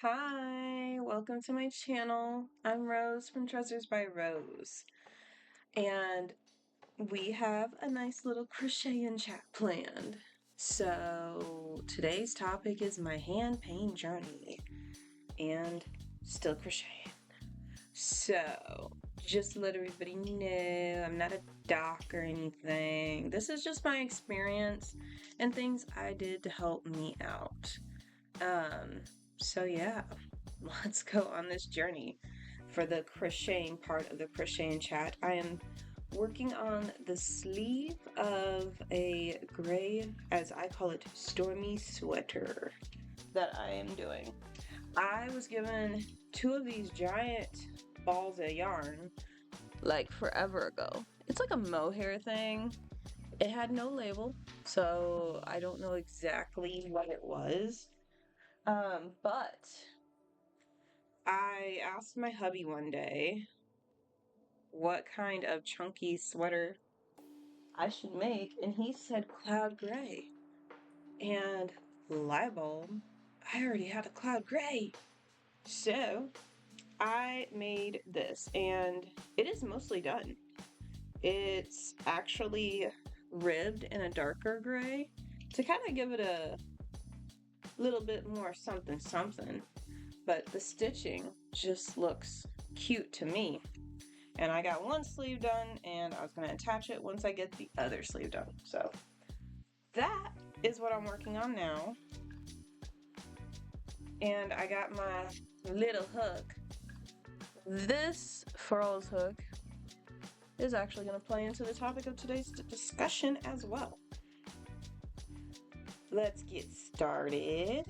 Hi, welcome to my channel. I'm Rose from Treasures by Rose, and we have a nice little crochet and chat planned. So today's topic is my hand paint journey and still crocheting. So just to let everybody know, I'm not a doc or anything. This is just my experience and things I did to help me out. So yeah, let's go on this journey. For the crocheting part of the crochet and chat, I am working on the sleeve of a gray, as I call it, stormy sweater that I am doing. I was given two of these giant balls of yarn like forever ago. It's like a mohair thing. It had no label, so I don't know exactly what it was. But I asked my hubby one day what kind of chunky sweater I should make, and he said cloud gray. And light bulb, I already had a cloud gray. So I made this, and it is mostly done. It's actually ribbed in a darker gray to kind of give it a little bit more something something, but the stitching just looks cute to me. And I got one sleeve done, and I was going to attach it once I get the other sleeve done. So that is what I'm working on now. And I got my little hook. This furls hook is actually going to play into the topic of today's discussion as well. Let's get started.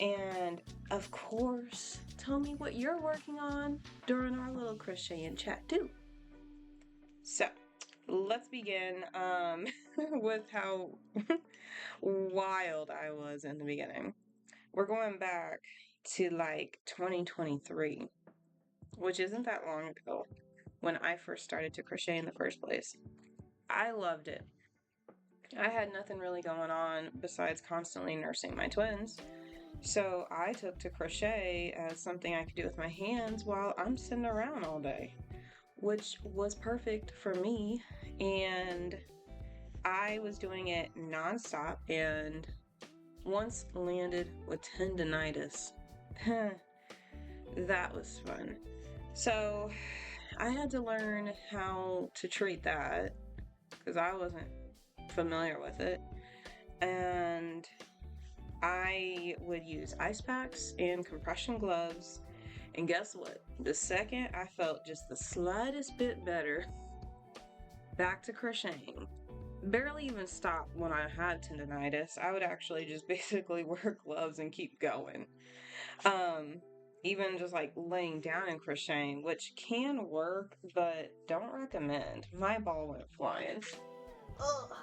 And of course, tell me what you're working on during our little crochet and chat too. So let's begin with how wild I was in the beginning. We're going back to like 2023, which isn't that long ago when I first started to crochet in the first place. I loved it. I had nothing really going on besides constantly nursing my twins. So I took to crochet as something I could do with my hands while I'm sitting around all day, which was perfect for me. And I was doing it nonstop and once landed with tendinitis. That was fun. So I had to learn how to treat that because I wasn't familiar with it. And I would use ice packs and compression gloves. And guess what? The second I felt just the slightest bit better, back to crocheting. Barely even stopped when I had tendinitis. I would actually just basically wear gloves and keep going. Even just like laying down and crocheting, which can work, but don't recommend. My ball went flying. Ugh.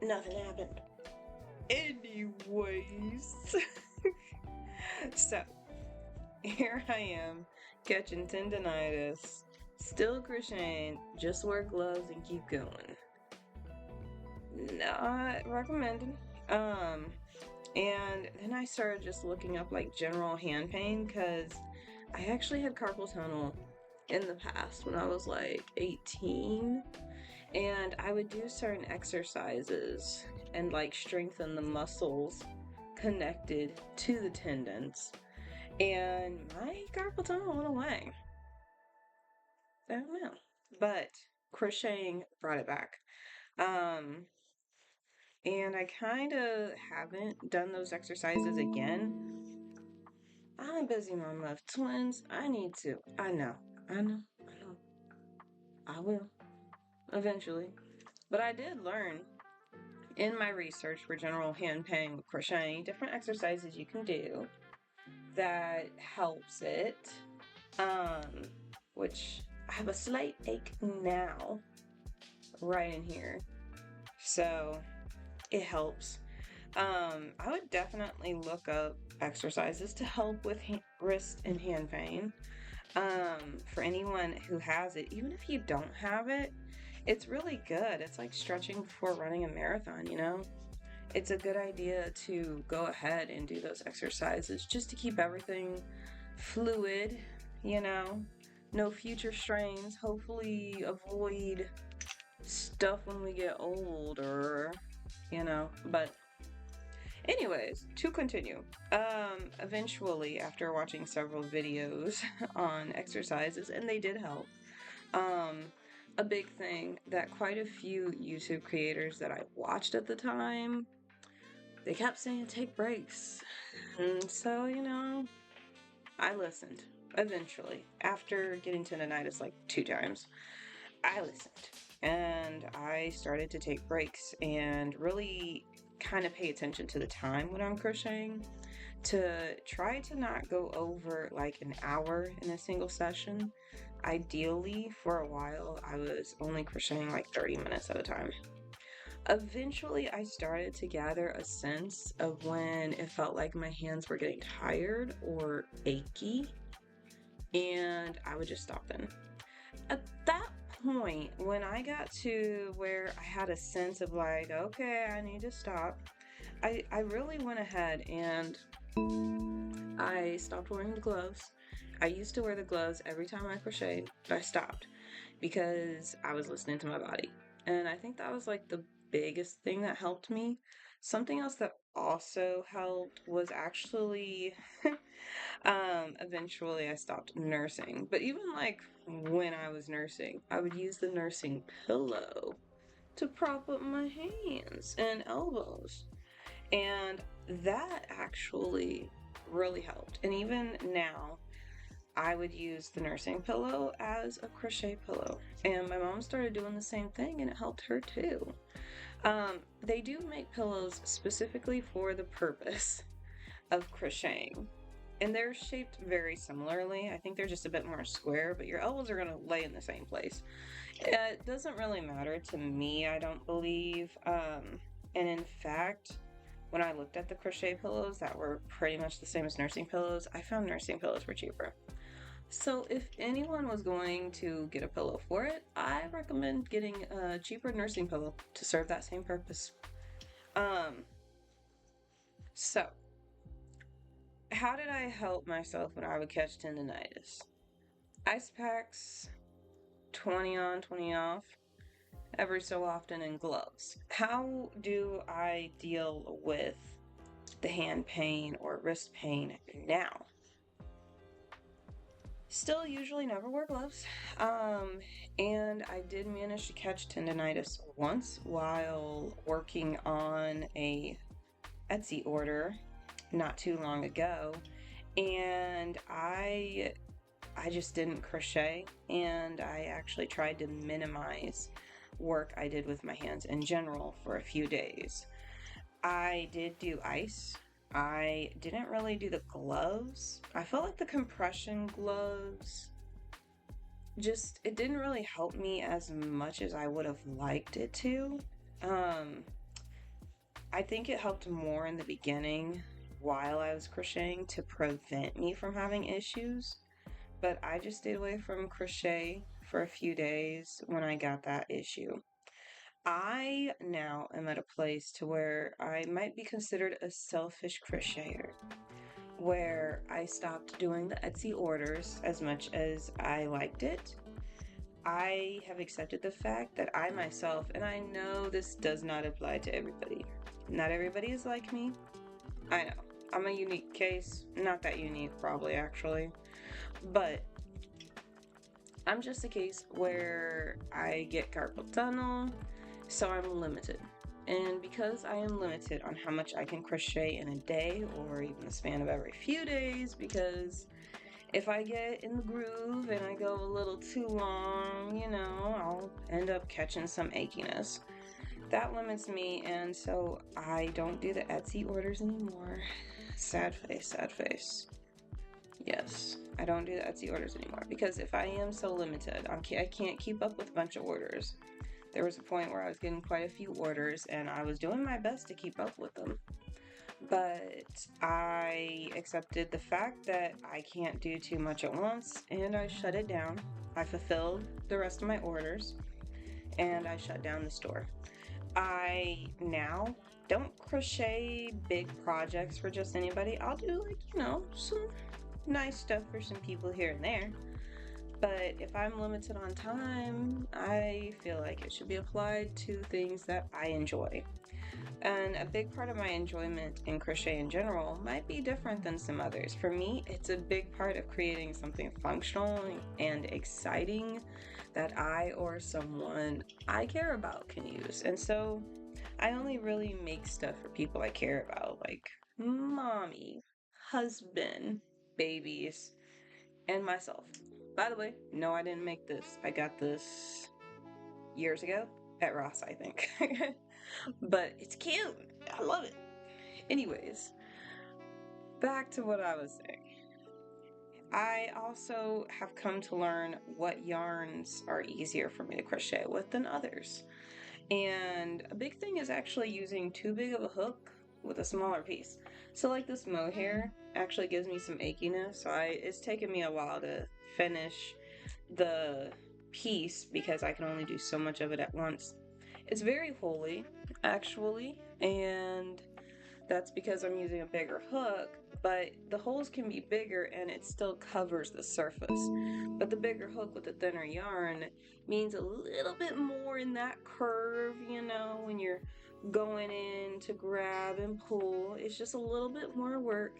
Nothing happened. Anyways. So, here I am, catching tendinitis, still crocheting, just wear gloves and keep going. Not recommended. And then I started just looking up like general hand pain because I actually had carpal tunnel in the past when I was like 18, and I would do certain exercises and like strengthen the muscles connected to the tendons, and my carpal tunnel went away. I don't know, but crocheting brought it back. And I kind of haven't done those exercises again. I'm a busy mom of twins. I need to. I know. I will. Eventually. But I did learn in my research for general hand pain crocheting different exercises you can do that helps it. Which I have a slight ache now, right in here. So it helps. I would definitely look up exercises to help with wrist and hand pain. For anyone who has it, even if you don't have it, it's really good. It's like stretching before running a marathon, you know? it's a good idea to go ahead and do those exercises just to keep everything fluid, you know, no future strains, hopefully avoid stuff when we get older, but anyways, to continue, eventually after watching several videos on exercises, and they did help, um, a big thing that quite a few YouTube creators that I watched at the time, they kept saying take breaks. And so, I listened eventually. After getting tendonitis like 2 times, I listened and I started to take breaks and really kind of pay attention to the time when I'm crocheting to try to not go over like an hour in a single session. Ideally, for a while, I was only crocheting like 30 minutes at a time. Eventually, I started to gather a sense of when it felt like my hands were getting tired or achy, and I would just stop then. At that point, when I got to where I had a sense of like, okay, I need to stop, I really went ahead and I stopped wearing the gloves. I used to wear the gloves every time I crocheted, but I stopped because I was listening to my body. And I think that was like the biggest thing that helped me. Something else that also helped was actually eventually I stopped nursing. But even like when I was nursing, I would use the nursing pillow to prop up my hands and elbows. And that actually really helped. And even now, I would use the nursing pillow as a crochet pillow. And my mom started doing the same thing and it helped her too. They do make pillows specifically for the purpose of crocheting. And they're shaped very similarly. I think they're just a bit more square, but your elbows are going to lay in the same place. It doesn't really matter to me, I don't believe. And in fact, when I looked at the crochet pillows that were pretty much the same as nursing pillows, I found nursing pillows were cheaper. So if anyone was going to get a pillow for it, I recommend getting a cheaper nursing pillow to serve that same purpose. So how did I help myself when I would catch tendonitis? Ice packs, 20 on, 20 off, every so often, and gloves. How do I deal with the hand pain or wrist pain now? Still usually never wear gloves. And I did manage to catch tendonitis once while working on a Etsy order not too long ago. And I just didn't crochet, and I actually tried to minimize work I did with my hands in general for a few days. I did do ice. I didn't really do the gloves. I felt like the compression gloves it didn't really help me as much as I would have liked it to. I think it helped more in the beginning while I was crocheting to prevent me from having issues, but I just stayed away from crochet for a few days when I got that issue. I now am at a place to where I might be considered a selfish crocheter, where I stopped doing the Etsy orders as much as I liked it. I have accepted the fact that I myself, and I know this does not apply to everybody. Not everybody is like me. I know. I'm a unique case. Not that unique, probably, actually. But I'm just a case where I get carpal tunnel, so I'm limited. And because I am limited on how much I can crochet in a day or even the span of every few days, because if I get in the groove and I go a little too long, I'll end up catching some achiness. That limits me, and so I don't do the Etsy orders anymore. Sad face, sad face. Yes, I don't do the Etsy orders anymore because if I am so limited, I can't keep up with a bunch of orders. There was a point where I was getting quite a few orders and I was doing my best to keep up with them. But I accepted the fact that I can't do too much at once and I shut it down. I fulfilled the rest of my orders and I shut down the store. I now don't crochet big projects for just anybody. I'll do, like, some nice stuff for some people here and there. But if I'm limited on time, I feel like it should be applied to things that I enjoy. And a big part of my enjoyment in crochet in general might be different than some others. For me, it's a big part of creating something functional and exciting that I or someone I care about can use. And so I only really make stuff for people I care about, like mommy, husband, babies, and myself. By the way, no, I didn't make this. I got this years ago at Ross, I think. But it's cute. I love it. Anyways, back to what I was saying. I also have come to learn what yarns are easier for me to crochet with than others. And a big thing is actually using too big of a hook with a smaller piece. So like this mohair actually gives me some achiness, so it's taken me a while to finish the piece because I can only do so much of it at once. It's very holy, actually, and that's because I'm using a bigger hook, but the holes can be bigger and it still covers the surface. But the bigger hook with the thinner yarn means a little bit more in that curve, when you're going in to grab and pull. It's just a little bit more work,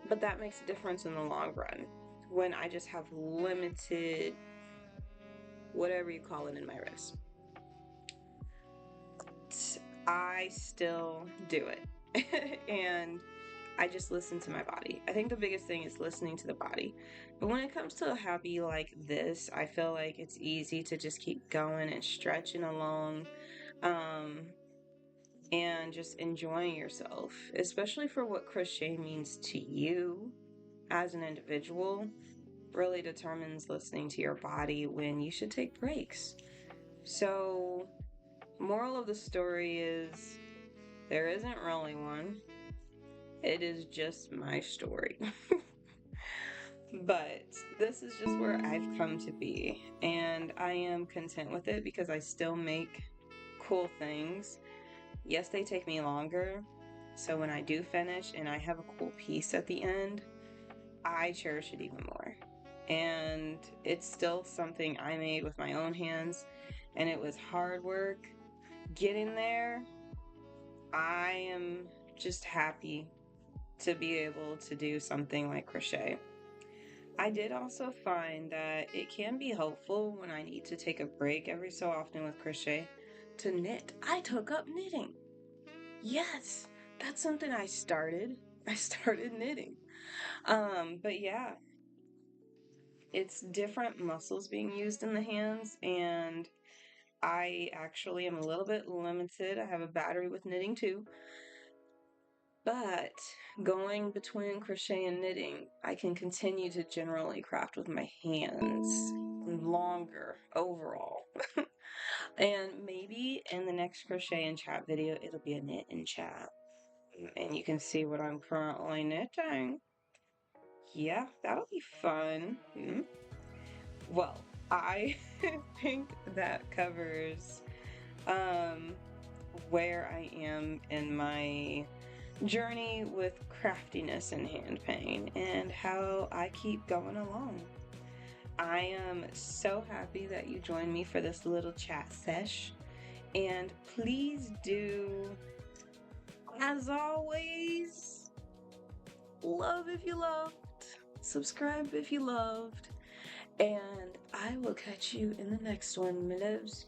but that makes a difference in the long run when I just have limited, whatever you call it, in my wrist. I still do it. And I just listen to my body. I think the biggest thing is listening to the body. But when it comes to a hobby like this, I feel like it's easy to just keep going and stretching along, and just enjoying yourself, especially for what crochet means to you as an individual. Really determines listening to your body when you should take breaks. So, moral of the story is there isn't really one. It is just my story. But this is just where I've come to be, and I am content with it because I still make cool things. Yes, they take me longer. So when I do finish and I have a cool piece at the end, I cherish it even more. And it's still something I made with my own hands, and it was hard work getting there. I am just happy to be able to do something like crochet. I did also find that it can be helpful when I need to take a break every so often with crochet to knit. I took up knitting. Yes, that's something I started. I started knitting. But yeah, it's different muscles being used in the hands, and I actually am a little bit limited. I have a battery with knitting too. But going between crochet and knitting, I can continue to generally craft with my hands longer overall. And maybe in the next crochet and chat video, it'll be a knit and chat. And you can see what I'm currently knitting. Yeah, that'll be fun. Well, I think that covers where I am in my journey with craftiness and hand paint and how I keep going along. I am so happy that you joined me for this little chat sesh, and please do, as always, love if you loved, subscribe if you loved, and I will catch you in the next one, my loves.